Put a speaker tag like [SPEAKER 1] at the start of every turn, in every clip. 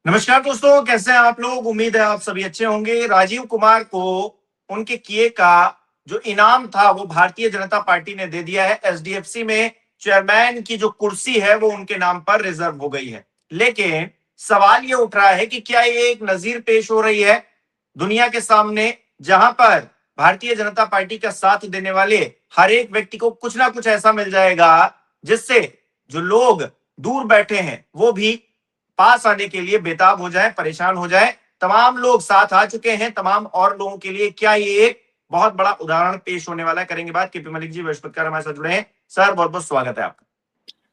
[SPEAKER 1] नमस्कार दोस्तों, कैसे हैं आप लोग। उम्मीद है आप सभी अच्छे होंगे। राजीव कुमार को उनके किए का जो इनाम था वो भारतीय जनता पार्टी ने दे दिया है। एचडीएफसी में चेयरमैन की जो कुर्सी है वो उनके नाम पर रिजर्व हो गई है। लेकिन सवाल ये उठ रहा है कि क्या ये एक नजीर पेश हो रही है दुनिया के सामने, जहां पर भारतीय जनता पार्टी का साथ देने वाले हर एक व्यक्ति को कुछ ना कुछ ऐसा मिल जाएगा जिससे जो लोग दूर बैठे हैं वो भी पास आने के लिए बेताब हो जाए, परेशान हो जाए। तमाम लोग साथ आ चुके हैं, तमाम और लोगों के लिए क्या ये एक बहुत बड़ा उदाहरण पेश होने वाला है। करेंगे बात। केपी मलिक जी बृहस्पतिवार हमारे साथ जुड़े हैं। सर बहुत बहुत स्वागत है आपका।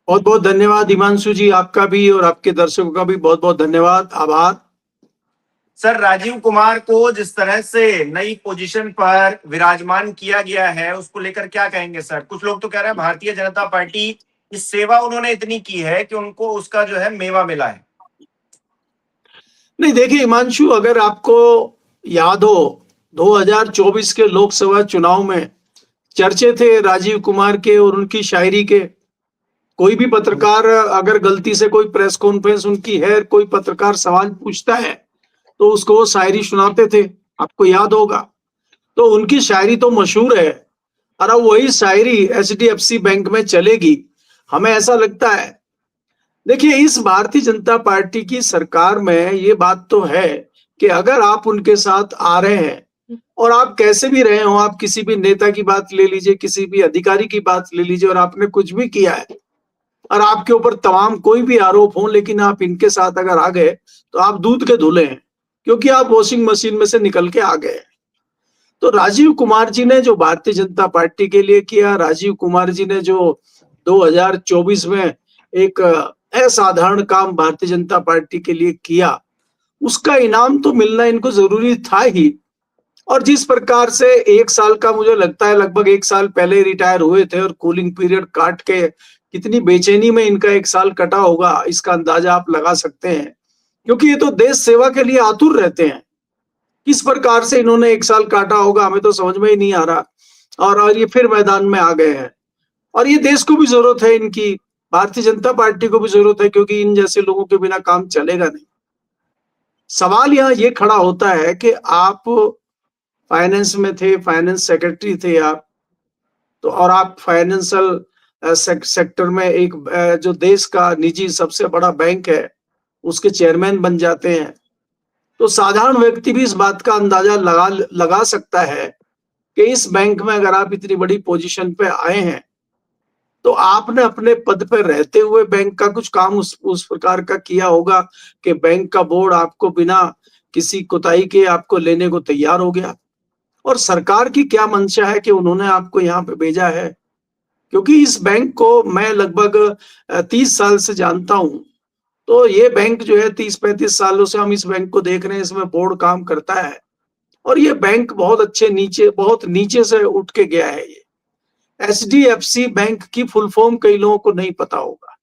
[SPEAKER 2] बहुत बहुत धन्यवाद हिमांशु जी, आपका भी और आपके दर्शकों का भी बहुत बहुत धन्यवाद, आभार।
[SPEAKER 1] सर, राजीव कुमार को जिस तरह से नई पोजीशन पर विराजमान किया गया है उसको लेकर क्या कहेंगे सर। कुछ लोग तो कह रहे हैं भारतीय जनता पार्टी की सेवा उन्होंने इतनी की है कि उनको उसका जो है मेवा मिला है।
[SPEAKER 2] नहीं, देखिए हिमांशु, अगर आपको याद हो 2024 के लोकसभा चुनाव में चर्चे थे राजीव कुमार के और उनकी शायरी के। कोई भी पत्रकार अगर गलती से कोई प्रेस कॉन्फ्रेंस उनकी है, कोई पत्रकार सवाल पूछता है तो उसको वो शायरी सुनाते थे, आपको याद होगा। तो उनकी शायरी तो मशहूर है और अब वही शायरी एचडीएफसी बैंक में चलेगी, हमें ऐसा लगता है। देखिए, इस भारतीय जनता पार्टी की सरकार में ये बात तो है कि अगर आप उनके साथ आ रहे हैं और आप कैसे भी रहे हो, आप किसी भी नेता की बात ले लीजिए, किसी भी अधिकारी की बात ले लीजिए, और आपने कुछ भी किया है और आपके ऊपर तमाम कोई भी आरोप हो, लेकिन आप इनके साथ अगर आ गए तो आप दूध के धुले हैं, क्योंकि आप वॉशिंग मशीन में से निकल के आ गए। तो राजीव कुमार जी ने जो भारतीय जनता पार्टी के लिए किया, राजीव कुमार जी ने जो 2024 में एक असाधारण काम भारतीय जनता पार्टी के लिए किया, उसका इनाम तो मिलना इनको जरूरी था ही। और जिस प्रकार से एक साल का, मुझे लगता है लगभग एक साल पहले रिटायर हुए थे और कूलिंग पीरियड काट के कितनी बेचैनी में इनका एक साल कटा होगा, इसका अंदाजा आप लगा सकते हैं। क्योंकि ये तो देश सेवा के लिए आतुर रहते हैं। किस प्रकार से इन्होंने एक साल काटा होगा हमें तो समझ में ही नहीं आ रहा। और ये फिर मैदान में आ गए हैं और ये देश को भी जरूरत है इनकी, भारतीय जनता पार्टी को भी जरूरत है, क्योंकि इन जैसे लोगों के बिना काम चलेगा नहीं। सवाल यहाँ ये खड़ा होता है कि आप फाइनेंस में थे, फाइनेंस सेक्रेटरी थे आप, तो और आप फाइनेंशियल सेक्टर में एक जो देश का निजी सबसे बड़ा बैंक है उसके चेयरमैन बन जाते हैं। तो साधारण व्यक्ति भी इस बात का अंदाजा लगा सकता है कि इस बैंक में अगर आप इतनी बड़ी पोजीशन पे आए हैं तो आपने अपने पद पर रहते हुए बैंक का कुछ काम उस प्रकार का किया होगा कि बैंक का बोर्ड आपको बिना किसी कोताही के आपको लेने को तैयार हो गया। और सरकार की क्या मंशा है कि उन्होंने आपको यहाँ पे भेजा है, क्योंकि इस बैंक को मैं लगभग 30 साल से जानता हूं। तो ये बैंक जो है 30-35 सालों से हम इस बैंक को देख रहे हैं, इसमें बोर्ड काम करता है और ये बैंक बहुत नीचे से उठ के गया है। ये एचडीएफसी बैंक की फुल फॉर्म कई लोगों को नहीं पता होगा।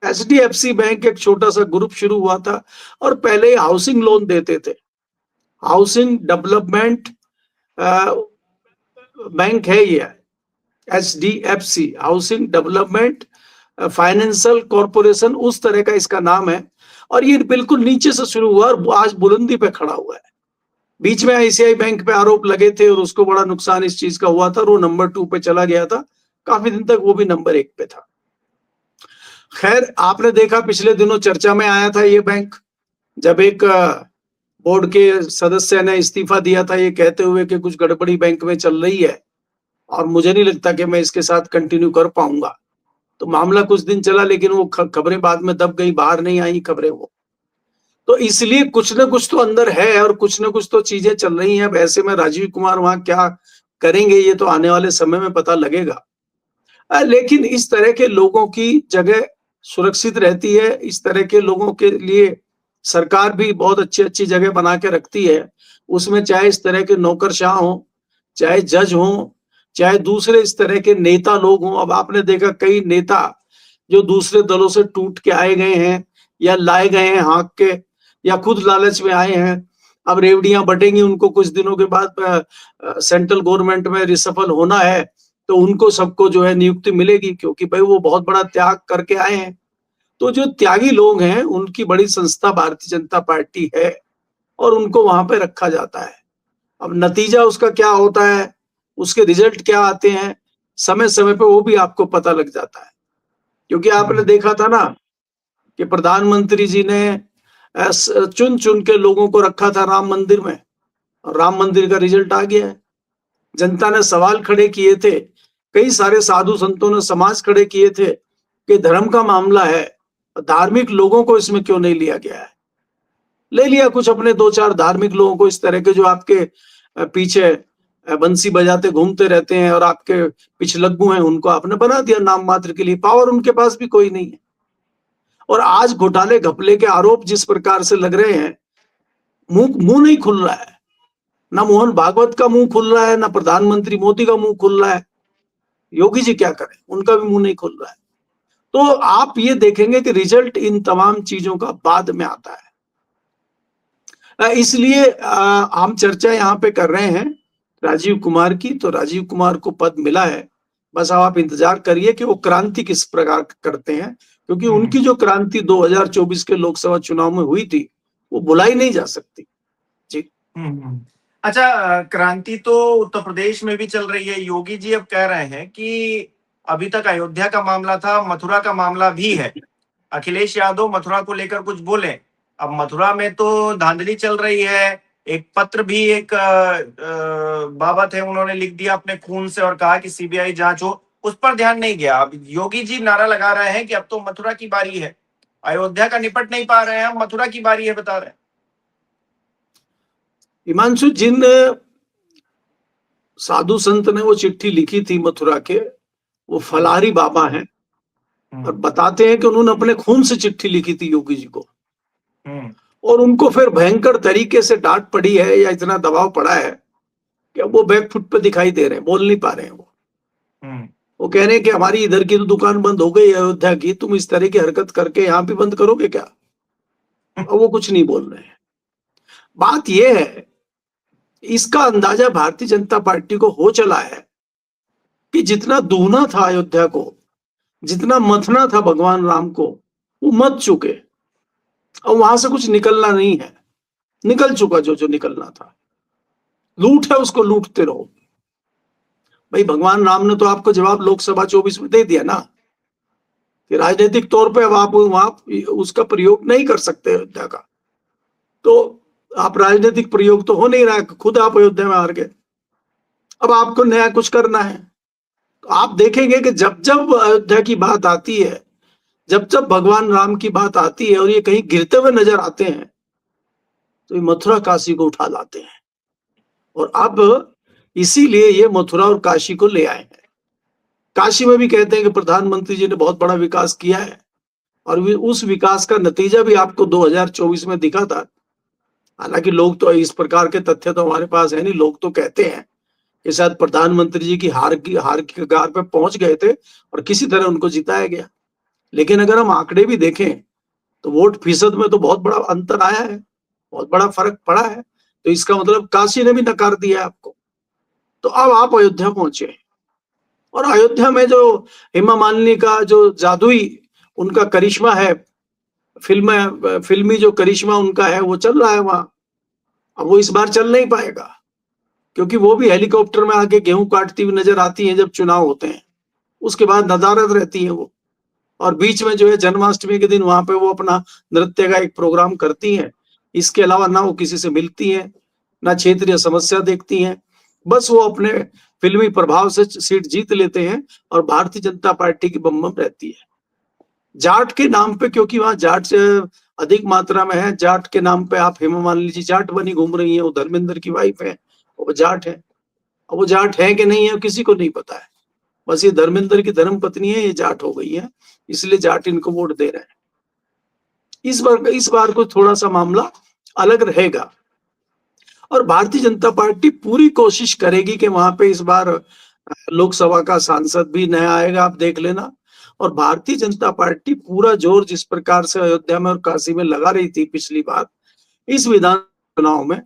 [SPEAKER 2] एचडीएफसी बैंक एक छोटा सा ग्रुप शुरू हुआ था और पहले हाउसिंग लोन देते थे। हाउसिंग डेवलपमेंट बैंक है ये, HDFC housing development financial corporation, उस तरह का इसका नाम है। और ये बिल्कुल नीचे से शुरू हुआ और आज बुलंदी पे खड़ा हुआ है। बीच में आईसीआई बैंक पे आरोप लगे थे और उसको बड़ा नुकसान इस चीज का हुआ था और वो नंबर 2 पे चला गया था। काफी दिन तक वो भी नंबर 1 पे था। खैर, आपने देखा पिछले दिनों चर्चा में आया था ये बैंक, जब एक बोर्ड के सदस्य ने इस्तीफा दिया था ये कहते हुए कि कुछ गड़बड़ी बैंक में चल रही है और मुझे नहीं लगता कि मैं इसके साथ कंटिन्यू कर पाऊंगा। तो मामला कुछ दिन चला, लेकिन वो खबरें बाद में दब गई, बाहर नहीं आई खबरें वो। तो इसलिए कुछ ना कुछ तो अंदर है और कुछ ना कुछ तो चीजें चल रही हैं। अब ऐसे में राजीव कुमार वहां क्या करेंगे ये तो आने वाले समय में पता लगेगा। लेकिन इस तरह के लोगों की जगह सुरक्षित रहती है। इस तरह के लोगों के लिए सरकार भी बहुत अच्छी अच्छी जगह बना के रखती है। उसमें चाहे इस तरह के नौकरशाह हो, चाहे जज हो, चाहे दूसरे इस तरह के नेता लोग हों। अब आपने देखा कई नेता जो दूसरे दलों से टूट के आए गए हैं या लाए गए हैं हाँक के, या खुद लालच में आए हैं। अब रेवड़ियां बटेंगी, उनको कुछ दिनों के बाद सेंट्रल गवर्नमेंट में रिसफल होना है तो उनको सबको जो है नियुक्ति मिलेगी, क्योंकि भाई वो बहुत बड़ा त्याग करके आए हैं। तो जो त्यागी लोग हैं उनकी बड़ी संस्था भारतीय जनता पार्टी है और उनको वहां पे रखा जाता है। अब नतीजा उसका क्या होता है, उसके रिजल्ट क्या आते हैं, समय समय पे वो भी आपको पता लग जाता है। क्योंकि आपने देखा था ना कि प्रधानमंत्री जी ने चुन चुन के लोगों को रखा था राम मंदिर में, और राम मंदिर का रिजल्ट आ गया है। जनता ने सवाल खड़े किए थे, कई सारे साधु संतों ने समाज खड़े किए थे कि धर्म का मामला है, धार्मिक लोगों को इसमें क्यों नहीं लिया गया है। ले लिया कुछ अपने दो चार धार्मिक लोगों को, इस तरह के जो आपके पीछे बंसी बजाते घूमते रहते हैं और आपके पिछलग्गू हैं, उनको आपने बना दिया नाम मात्र के लिए। पावर उनके पास भी कोई नहीं है। और आज घोटाले घपले के आरोप जिस प्रकार से लग रहे हैं, मुंह मुंह नहीं खुल रहा है। ना मोहन भागवत का मुंह खुल रहा है, ना प्रधानमंत्री मोदी का मुंह खुल रहा है। योगी जी क्या करें, उनका भी मुंह नहीं खुल रहा है। तो आप ये देखेंगे कि रिजल्ट इन तमाम चीजों का बाद में आता है। इसलिए हम चर्चा यहाँ पे कर रहे हैं राजीव कुमार की। तो राजीव कुमार को पद मिला है, बस अब आप इंतजार करिए कि वो क्रांति किस प्रकार करते हैं, क्योंकि उनकी जो क्रांति 2024 के लोकसभा चुनाव में हुई थी वो भुलाई नहीं जा सकती। जी।
[SPEAKER 1] अच्छा, क्रांति तो उत्तर प्रदेश में भी चल रही है। योगी जी अब कह रहे हैं कि अभी तक अयोध्या का मामला था, मथुरा का मामला भी है। अखिलेश यादव मथुरा को लेकर कुछ बोले। अब मथुरा में तो धांधली चल रही है। एक पत्र भी एक बाबा थे, उन्होंने लिख दिया अपने खून से और कहा कि सीबीआई जांच हो। उस पर ध्यान नहीं गया। अब योगी जी नारा लगा रहे हैं कि अब तो मथुरा की बारी है। अयोध्या का निपट नहीं पा रहे हैं, हम मथुरा की बारी है बता रहे हैं।
[SPEAKER 2] हिमांशु, जिन साधु संत ने वो चिट्ठी लिखी थी मथुरा के, वो फलारी बाबा हैं और बताते हैं कि उन्होंने अपने खून से चिट्ठी लिखी थी योगी जी को, और उनको फिर भयंकर तरीके से डांट पड़ी है या इतना दबाव पड़ा है कि अब वो बैकफुट पे दिखाई दे रहे हैं, बोल नहीं पा रहे हैं। वो कह रहे हैं कि हमारी इधर की तो दुकान बंद हो गई अयोध्या की, तुम इस तरह की हरकत करके यहाँ भी बंद करोगे क्या? और वो कुछ नहीं बोल रहे हैं। बात यह है, इसका अंदाजा भारतीय जनता पार्टी को हो चला है कि जितना दूहना था अयोध्या को, जितना मथना था भगवान राम को, वो मथ चुके। और वहां से कुछ निकलना नहीं है, निकल चुका जो जो निकलना था। लूट है, उसको लूटते रहो। भाई भगवान राम ने तो आपको जवाब लोकसभा 24 में दे दिया ना कि राजनीतिक तौर पे अब आप वहां उसका प्रयोग नहीं कर सकते अयोध्या का। तो आप राजनीतिक प्रयोग तो हो नहीं रहा है, खुद आप अयोध्या में हार गए। अब आपको नया कुछ करना है। तो आप देखेंगे कि जब जब अयोध्या की बात आती है, जब जब भगवान राम की बात आती है और ये कहीं गिरते हुए नजर आते हैं, तो ये मथुरा काशी को उठा लाते हैं। और अब इसीलिए ये मथुरा और काशी को ले आए हैं। काशी में भी कहते हैं कि प्रधानमंत्री जी ने बहुत बड़ा विकास किया है, और उस विकास का नतीजा भी आपको 2024 में दिखा था। हालांकि लोग तो इस प्रकार के तथ्य तो हमारे पास है नहीं। लोग तो कहते हैं कि शायद प्रधानमंत्री जी की हार की कगार पे पहुंच गए थे और किसी तरह उनको जिताया गया। लेकिन अगर हम आंकड़े भी देखें तो वोट फीसद में तो बहुत बड़ा अंतर आया है, बहुत बड़ा फर्क पड़ा है। तो इसका मतलब काशी ने भी नकार दिया आपको। तो अब आप अयोध्या पहुंचे, और अयोध्या में जो हेमा मालिनी का जो जादुई उनका करिश्मा है, फिल्मी जो करिश्मा उनका है, वो चल रहा है वहां। अब वो इस बार चल नहीं पाएगा, क्योंकि वो भी हेलीकॉप्टर में आके गेहूं काटती हुई नजर आती हैं जब चुनाव होते हैं। उसके बाद नदारद रहती है वो, और बीच में जो है जन्माष्टमी के दिन वहां पे वो अपना नृत्य का एक प्रोग्राम करती हैं। इसके अलावा ना वो किसी से मिलती हैं, ना क्षेत्रीय समस्या देखती हैं। बस वो अपने फिल्मी प्रभाव से सीट जीत लेते हैं और भारतीय जनता पार्टी की बम बम रहती है। जाट के नाम पे, क्योंकि वहां जाट से अधिक मात्रा में है, जाट के नाम पे आप हेमा मालिनी जी जाट बनी घूम रही है। वो धर्मेंद्र की वाइफ है, वो जाट है। अब वो जाट है कि नहीं है किसी को नहीं पता है। बस ये धर्मेंद्र की धर्म पत्नी है, ये जाट हो गई है, इसलिए जाट इनको वोट दे रहे हैं। इस बार को थोड़ा सा मामला अलग रहेगा, और भारतीय जनता पार्टी पूरी कोशिश करेगी कि वहां पे इस बार लोकसभा का सांसद भी नया आएगा, आप देख लेना। और भारतीय जनता पार्टी पूरा जोर जिस प्रकार से अयोध्या में और काशी में लगा रही थी पिछली बार, इस विधान चुनाव में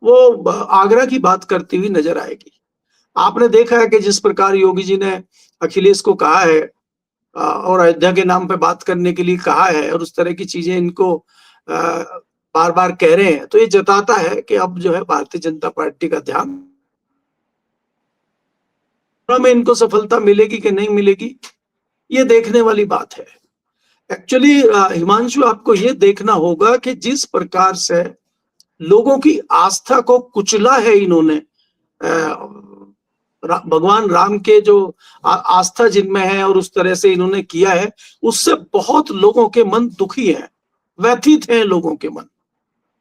[SPEAKER 2] वो आगरा की बात करती हुई नजर आएगी। आपने देखा है कि जिस प्रकार योगी जी ने अखिलेश को कहा है और अयोध्या के नाम पे बात करने के लिए कहा है और उस तरह की चीजें इनको बार बार कह रहे हैं, तो ये जताता है कि अब जो है भारतीय जनता पार्टी का ध्यान में इनको सफलता मिलेगी कि नहीं मिलेगी, ये देखने वाली बात है। एक्चुअली हिमांशु, आपको ये देखना होगा कि जिस प्रकार से लोगों की आस्था को कुचला है इन्होंने, भगवान राम के जो आस्था जिनमें है और उस तरह से इन्होंने किया है, उससे बहुत लोगों के मन दुखी है, व्यथित हैं लोगों के मन,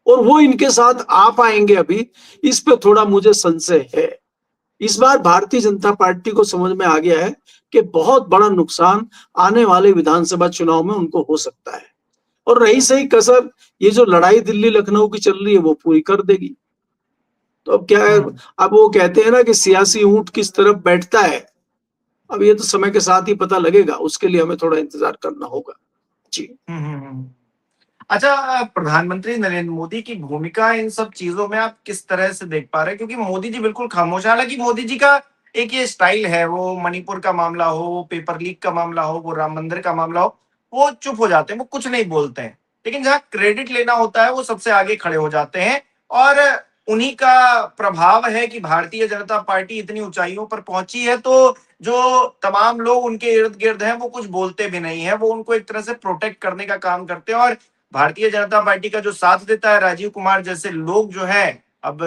[SPEAKER 2] और वो इनके साथ आ पाएंगे अभी, इस पे थोड़ा मुझे संशय है। इस बार भारतीय जनता पार्टी को समझ में आ गया है कि बहुत बड़ा नुकसान आने वाले विधानसभा चुनाव में उनको हो सकता है, और रही सही कसर ये जो लड़ाई दिल्ली लखनऊ की चल रही है वो पूरी कर देगी। तो अब क्या है, अब वो कहते हैं ना कि सियासी ऊंट किस तरफ बैठता है, अब ये तो समय के साथ ही पता लगेगा, उसके लिए हमें थोड़ा इंतजार करना होगा। जी।
[SPEAKER 1] अच्छा, प्रधानमंत्री नरेंद्र मोदी की भूमिका इन सब चीजों में आप किस तरह से देख पा रहे हैं? क्योंकि मोदी जी बिल्कुल खामोश है। हालांकि मोदी जी का एक ये स्टाइल है, वो मणिपुर का मामला हो, वो पेपर लीक का मामला हो, वो राम मंदिर का मामला हो, वो चुप हो जाते हैं, वो कुछ नहीं बोलते हैं। लेकिन जहां क्रेडिट लेना होता है वो सबसे आगे खड़े हो जाते हैं, और उन्हीं का प्रभाव है कि भारतीय जनता पार्टी इतनी ऊंचाइयों पर पहुंची है। तो जो तमाम लोग उनके इर्द गिर्द हैं वो कुछ बोलते भी नहीं है, वो उनको एक तरह से प्रोटेक्ट करने का काम करते हैं। और भारतीय जनता पार्टी का जो साथ देता है, राजीव कुमार जैसे लोग जो है, अब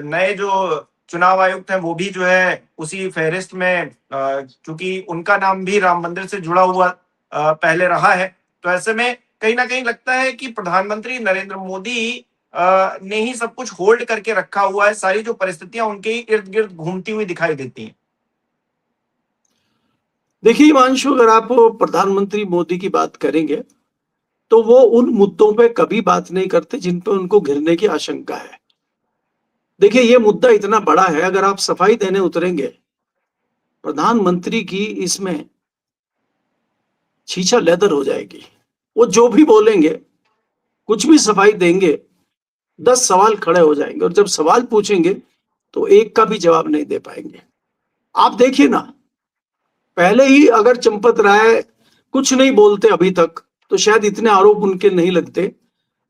[SPEAKER 1] नए जो चुनाव आयुक्त हैं वो भी जो है उसी फहरिस्त में, क्योंकि उनका नाम भी राम मंदिर से जुड़ा हुआ पहले रहा है। तो ऐसे में कहीं ना कहीं लगता है कि प्रधानमंत्री नरेंद्र मोदी ने ही सब कुछ होल्ड करके रखा हुआ है, सारी जो परिस्थितियां उनके इर्द गिर्द घूमती हुई दिखाई देती हैं।
[SPEAKER 2] देखिए हिमांशु, अगर आप प्रधानमंत्री मोदी की बात करेंगे तो वो उन मुद्दों पे कभी बात नहीं करते जिन पे उनको घिरने की आशंका है। देखिए ये मुद्दा इतना बड़ा है, अगर आप सफाई देने उतरेंगे प्रधानमंत्री की, इसमें छीछा लेदर हो जाएगी। वो जो भी बोलेंगे, कुछ भी सफाई देंगे, 10 सवाल खड़े हो जाएंगे, और जब सवाल पूछेंगे तो एक का भी जवाब नहीं दे पाएंगे। आप देखिए ना, पहले ही अगर चंपत राय कुछ नहीं बोलते अभी तक तो शायद इतने आरोप उनके नहीं लगते,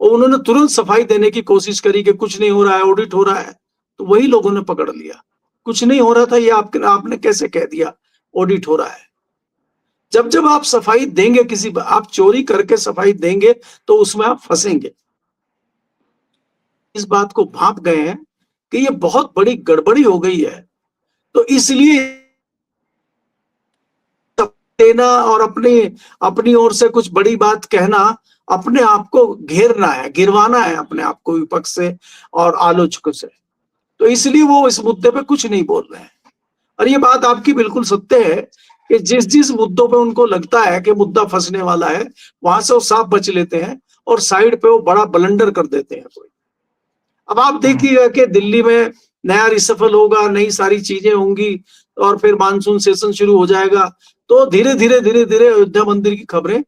[SPEAKER 2] और उन्होंने तुरंत सफाई देने की कोशिश करी कि कुछ नहीं हो रहा है, ऑडिट हो रहा है, तो वही लोगों ने पकड़ लिया। कुछ नहीं हो रहा था ये आपने कैसे कह दिया ऑडिट हो रहा है? जब जब आप सफाई देंगे, आप चोरी करके सफाई देंगे तो उसमें आप फंसेंगे। इस बात को भांप गए हैं कि ये बहुत बड़ी गड़बड़ी हो गई है, तो इसलिए देना और अपनी ओर से कुछ बड़ी बात कहना, अपने आप को घेरना है, गिरवाना है अपने आप को विपक्ष से और आलोचकों से। तो इसलिए वो इस मुद्दे पे कुछ नहीं बोल रहे हैं। और ये बात आपकी बिल्कुल सत्य है कि जिस जिस मुद्दों पे उनको लगता है कि मुद्दा फंसने वाला है, वहां से वो साफ बच लेते हैं और साइड पे वो बड़ा ब्लंडर कर देते हैं कोई। अब आप देखिएगा कि दिल्ली में नया रिसफल होगा, नई सारी चीजें होंगी, और फिर मानसून सेशन शुरू हो जाएगा, तो धीरे धीरे धीरे धीरे अयोध्या मंदिर की खबरें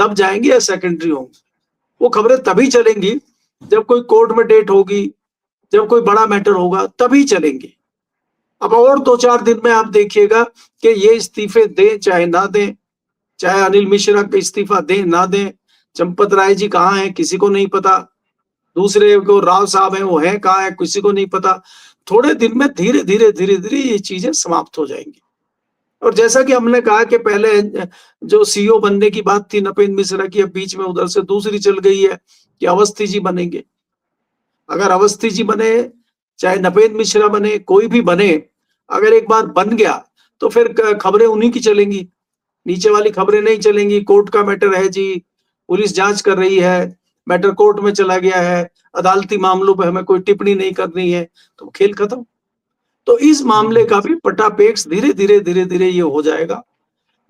[SPEAKER 2] दब जाएंगी या सेकेंडरी होंगी। वो खबरें तभी चलेंगी जब कोई कोर्ट में डेट होगी, जब कोई बड़ा मैटर होगा, तभी चलेंगी। अब और 2-4 दिन में आप देखिएगा कि ये इस्तीफे दें चाहे ना दें, चाहे अनिल मिश्रा का इस्तीफा दें ना दें, चंपत राय जी कहाँ हैं किसी को नहीं पता, दूसरे को राव साहब हैं वो हैं कहाँ है किसी को नहीं पता। थोड़े दिन में धीरे धीरे धीरे धीरे ये चीजें समाप्त हो जाएंगी। और जैसा कि हमने कहा कि पहले जो सीईओ बनने की बात थी नपेंद्र मिश्रा की, अब बीच में उधर से दूसरी चल गई है कि अवस्थी जी बनेंगे। अगर अवस्थी जी बने, चाहे नपेंद्र मिश्रा बने, कोई भी बने, अगर एक बार बन गया तो फिर खबरें उन्हीं की चलेंगी, नीचे वाली खबरें नहीं चलेंगी। कोर्ट का मैटर है जी, पुलिस जांच कर रही है, मैटर कोर्ट में चला गया है, अदालती मामलों पर हमें कोई टिप्पणी नहीं करनी है, तो खेल खत्म। तो इस मामले का भी पटापेक्ष धीरे धीरे धीरे धीरे ये हो जाएगा।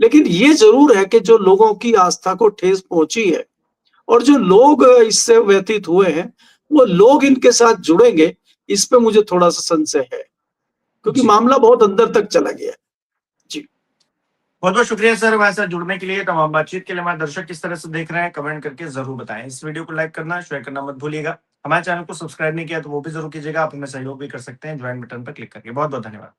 [SPEAKER 2] लेकिन ये जरूर है कि जो लोगों की आस्था को ठेस पहुंची है और जो लोग इससे व्यतीत हुए हैं, वो लोग इनके साथ जुड़ेंगे, इस पे मुझे थोड़ा सा संशय है, क्योंकि मामला बहुत अंदर तक चला गया है। जी,
[SPEAKER 1] बहुत बहुत शुक्रिया सर हमारे साथ जुड़ने के लिए, तमाम बातचीत के लिए। हमारे दर्शक किस तरह से देख रहे हैं कमेंट करके जरूर बताएं। इस वीडियो को लाइक करना, शेयर करना मत भूलिएगा। हमारे चैनल को सब्सक्राइब नहीं किया तो वो भी जरूर कीजिएगा। आप हमें सहयोग भी कर सकते हैं ज्वाइन बटन पर क्लिक करके। बहुत बहुत धन्यवाद।